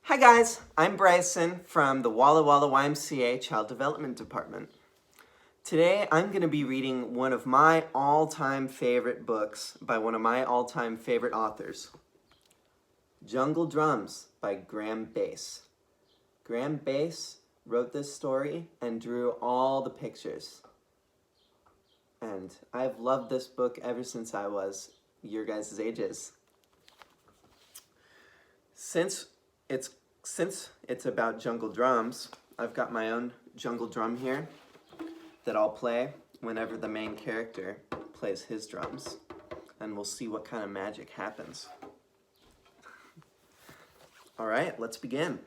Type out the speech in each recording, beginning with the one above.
Hi guys, I'm Bryson from the Walla Walla YMCA Child Development Department. Today I'm going to be reading one of my all-time favorite books by one of my all-time favorite authors, Jungle Drums by Graham Bass. Graham Bass wrote this story and drew all the pictures. And I've loved this book ever since I was your guys' ages. Since it's about jungle drums, I've got my own jungle drum here that I'll play whenever the main character plays his drums, and we'll see what kind of magic happens. All right, let's begin.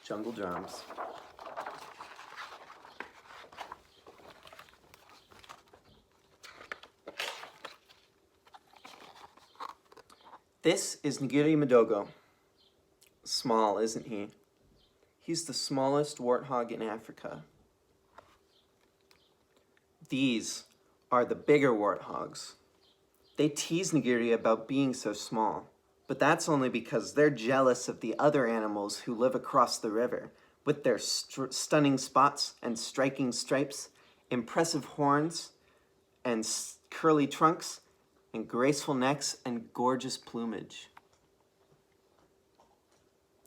Jungle drums. This is Ngiri Madogo. Small, isn't he? He's the smallest warthog in Africa. These are the bigger warthogs. They tease Ngiri about being so small, but that's only because they're jealous of the other animals who live across the river, with their stunning spots and striking stripes, impressive horns, and curly trunks, and graceful necks and gorgeous plumage.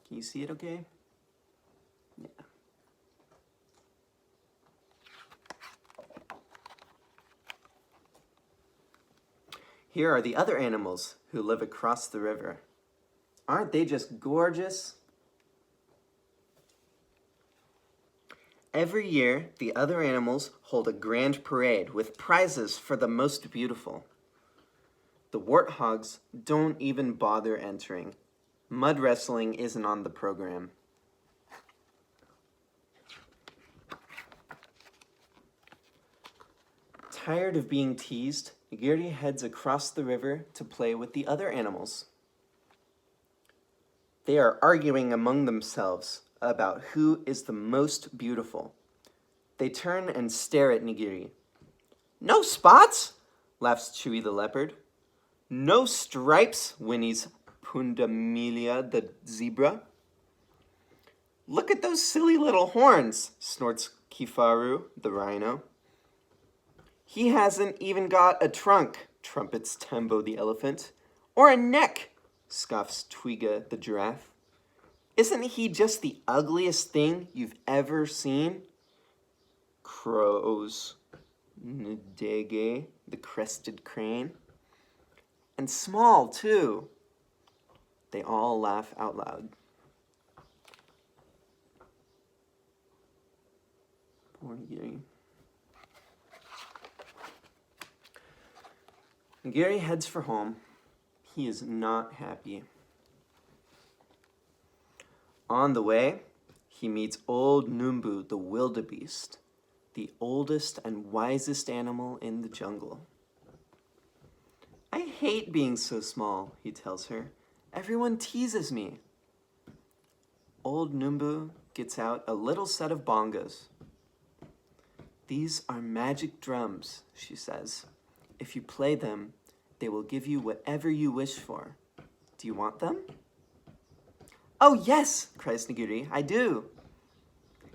Can you see it okay? Yeah. Here are the other animals who live across the river. Aren't they just gorgeous? Every year, the other animals hold a grand parade with prizes for the most beautiful. The warthogs don't even bother entering. Mud wrestling isn't on the program. Tired of being teased, Ngiri heads across the river to play with the other animals. They are arguing among themselves about who is the most beautiful. They turn and stare at Ngiri. "No spots?" laughs Chewy the leopard. "No stripes," whinnies Pundamilia the zebra. "Look at those silly little horns," snorts Kifaru the rhino. "He hasn't even got a trunk," trumpets Tembo the elephant. "Or a neck," scoffs Twiga the giraffe. "Isn't he just the ugliest thing you've ever seen?" crows Ndege the crested crane. "And small, too." They all laugh out loud. Poor Ngiri. Ngiri heads for home. He is not happy. On the way, he meets old Numbu the wildebeest, the oldest and wisest animal in the jungle. "I hate being so small," he tells her. "Everyone teases me." Old Numbu gets out a little set of bongos. "These are magic drums," she says. "If you play them, they will give you whatever you wish for. Do you want them?" "Oh yes," cries Ngiri, "I do."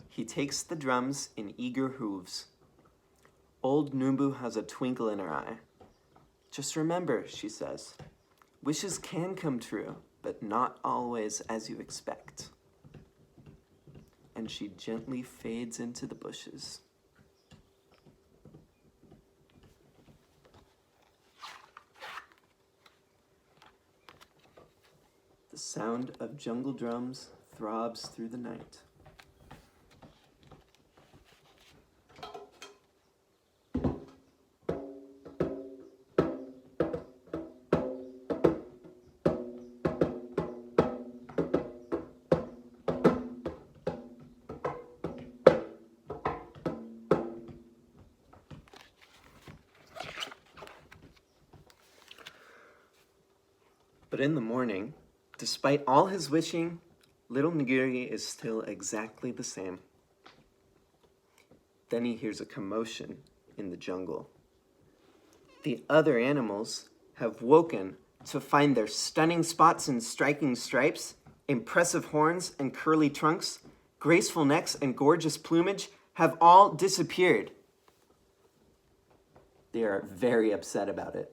He takes the drums in eager hooves. Old Numbu has a twinkle in her eye. "Just remember," she says, "wishes can come true, but not always as you expect." And she gently fades into the bushes. The sound of jungle drums throbs through the night. But in the morning, despite all his wishing, little Ngiri is still exactly the same. Then he hears a commotion in the jungle. The other animals have woken to find their stunning spots and striking stripes, impressive horns and curly trunks, graceful necks and gorgeous plumage have all disappeared. They are very upset about it.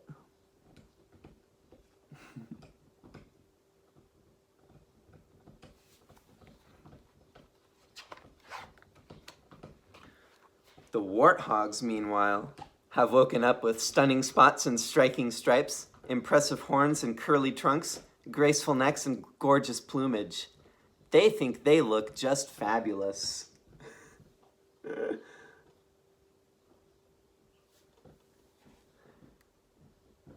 The warthogs, meanwhile, have woken up with stunning spots and striking stripes, impressive horns and curly trunks, graceful necks and gorgeous plumage. They think they look just fabulous.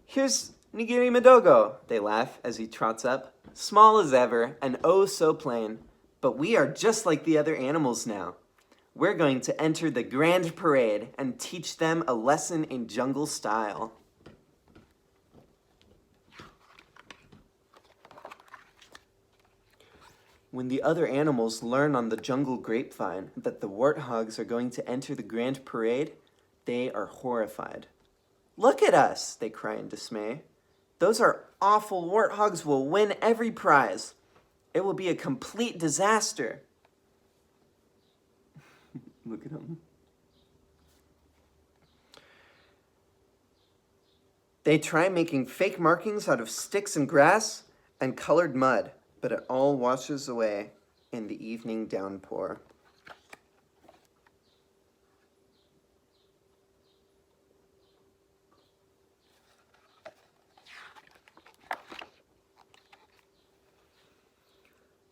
Here's Nigiri Madogo, they laugh as he trots up, small as ever and oh so plain. But we are just like the other animals now. We're going to enter the grand parade and teach them a lesson in jungle style. When the other animals learn on the jungle grapevine that the warthogs are going to enter the grand parade, they are horrified. Look at us, they cry in dismay. Those are awful warthogs will win every prize. It will be a complete disaster. Look at them. They try making fake markings out of sticks and grass and colored mud, but it all washes away in the evening downpour.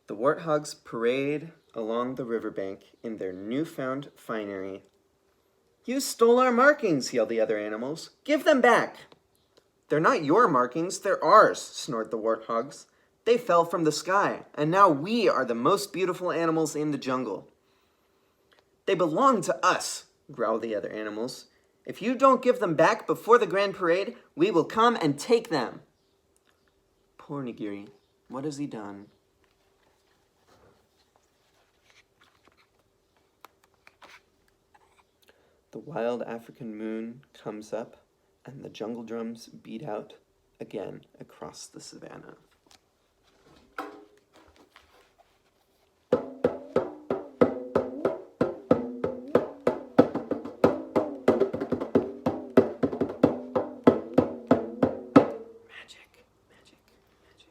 The warthogs parade along the riverbank in their newfound finery. You stole our markings, yell the other animals. Give them back. They're not your markings, they're ours, snort the warthogs. They fell from the sky, and now we are the most beautiful animals in the jungle. They belong to us, growl the other animals. If you don't give them back before the grand parade, we will come and take them. Poor Nigiri, what has he done? The wild African moon comes up, and the jungle drums beat out again across the savannah. Magic, magic, magic.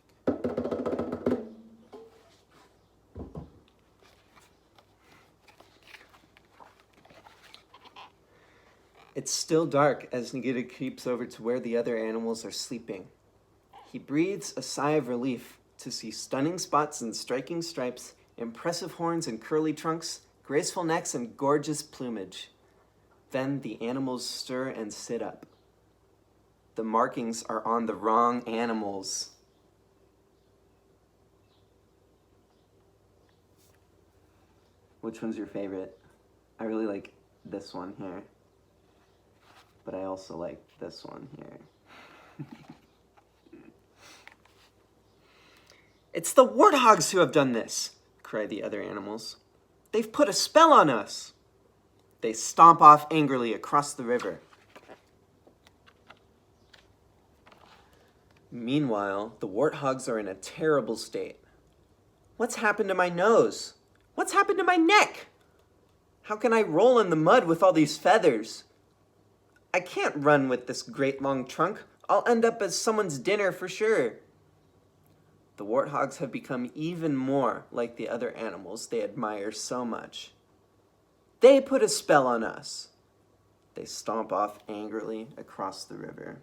It's still dark as Nigiri creeps over to where the other animals are sleeping. He breathes a sigh of relief to see stunning spots and striking stripes, impressive horns and curly trunks, graceful necks and gorgeous plumage. Then the animals stir and sit up. The markings are on the wrong animals. Which one's your favorite? I really like this one here. But I also like this one here. It's the warthogs who have done this, cry the other animals. They've put a spell on us. They stomp off angrily across the river. Meanwhile, the warthogs are in a terrible state. What's happened to my nose? What's happened to my neck? How can I roll in the mud with all these feathers? I can't run with this great long trunk. I'll end up as someone's dinner for sure. The warthogs have become even more like the other animals they admire so much. They put a spell on us. They stomp off angrily across the river.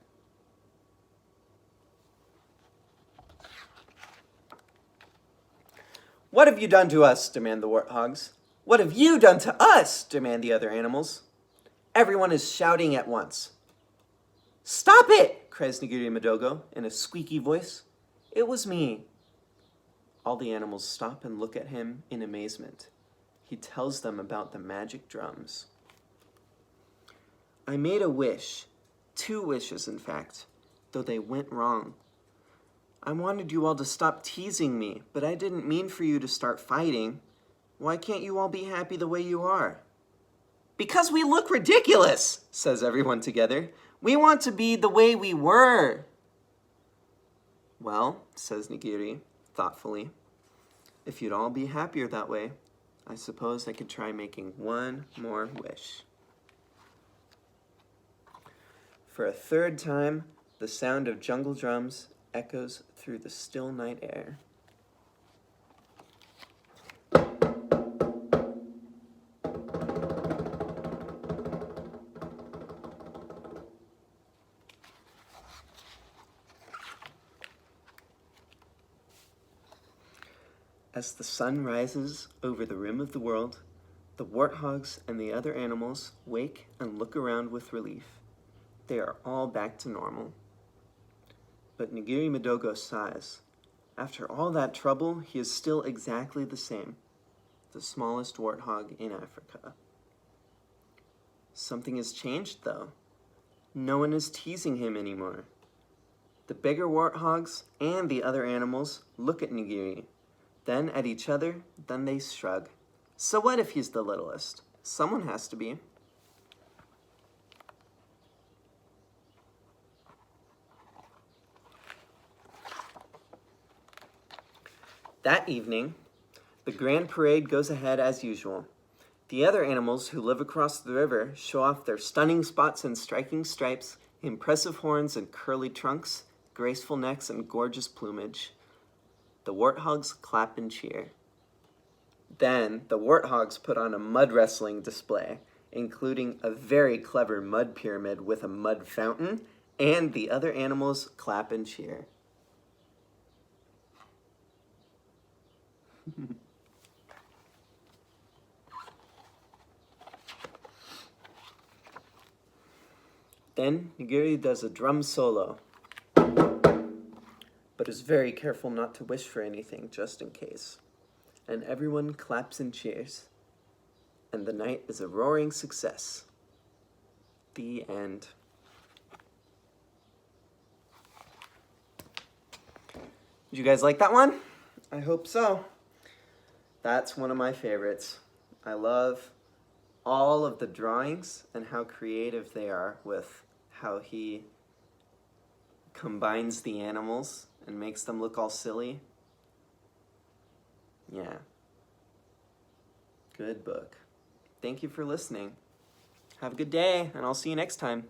What have you done to us? Demand the warthogs. What have you done to us? Demand the other animals. Everyone is shouting at once. Stop it! Cries Nigiri Madogo in a squeaky voice. It was me. All the animals stop and look at him in amazement. He tells them about the magic drums. I made a wish, 2 wishes in fact, though they went wrong. I wanted you all to stop teasing me, but I didn't mean for you to start fighting. Why can't you all be happy the way you are? Because we look ridiculous, says everyone together. We want to be the way we were. Well, says Nigiri, thoughtfully, if you'd all be happier that way, I suppose I could try making one more wish. For a third time, the sound of jungle drums echoes through the still night air. As the sun rises over the rim of the world, the warthogs and the other animals wake and look around with relief. They are all back to normal. But Nigiri Madogo sighs. After all that trouble, he is still exactly the same, the smallest warthog in Africa. Something has changed, though. No one is teasing him anymore. The bigger warthogs and the other animals look at Nigiri, then at each other, then they shrug. So what if he's the littlest? Someone has to be. That evening, the grand parade goes ahead as usual. The other animals who live across the river show off their stunning spots and striking stripes, impressive horns and curly trunks, graceful necks and gorgeous plumage. The warthogs clap and cheer. Then the warthogs put on a mud wrestling display, including a very clever mud pyramid with a mud fountain, and the other animals clap and cheer. Then Nigiri does a drum solo, but is very careful not to wish for anything just in case. And everyone claps and cheers, and the night is a roaring success. The end. Did you guys like that one? I hope so. That's one of my favorites. I love all of the drawings and how creative they are with how he combines the animals and makes them look all silly. Yeah. Good book. Thank you for listening. Have a good day, and I'll see you next time.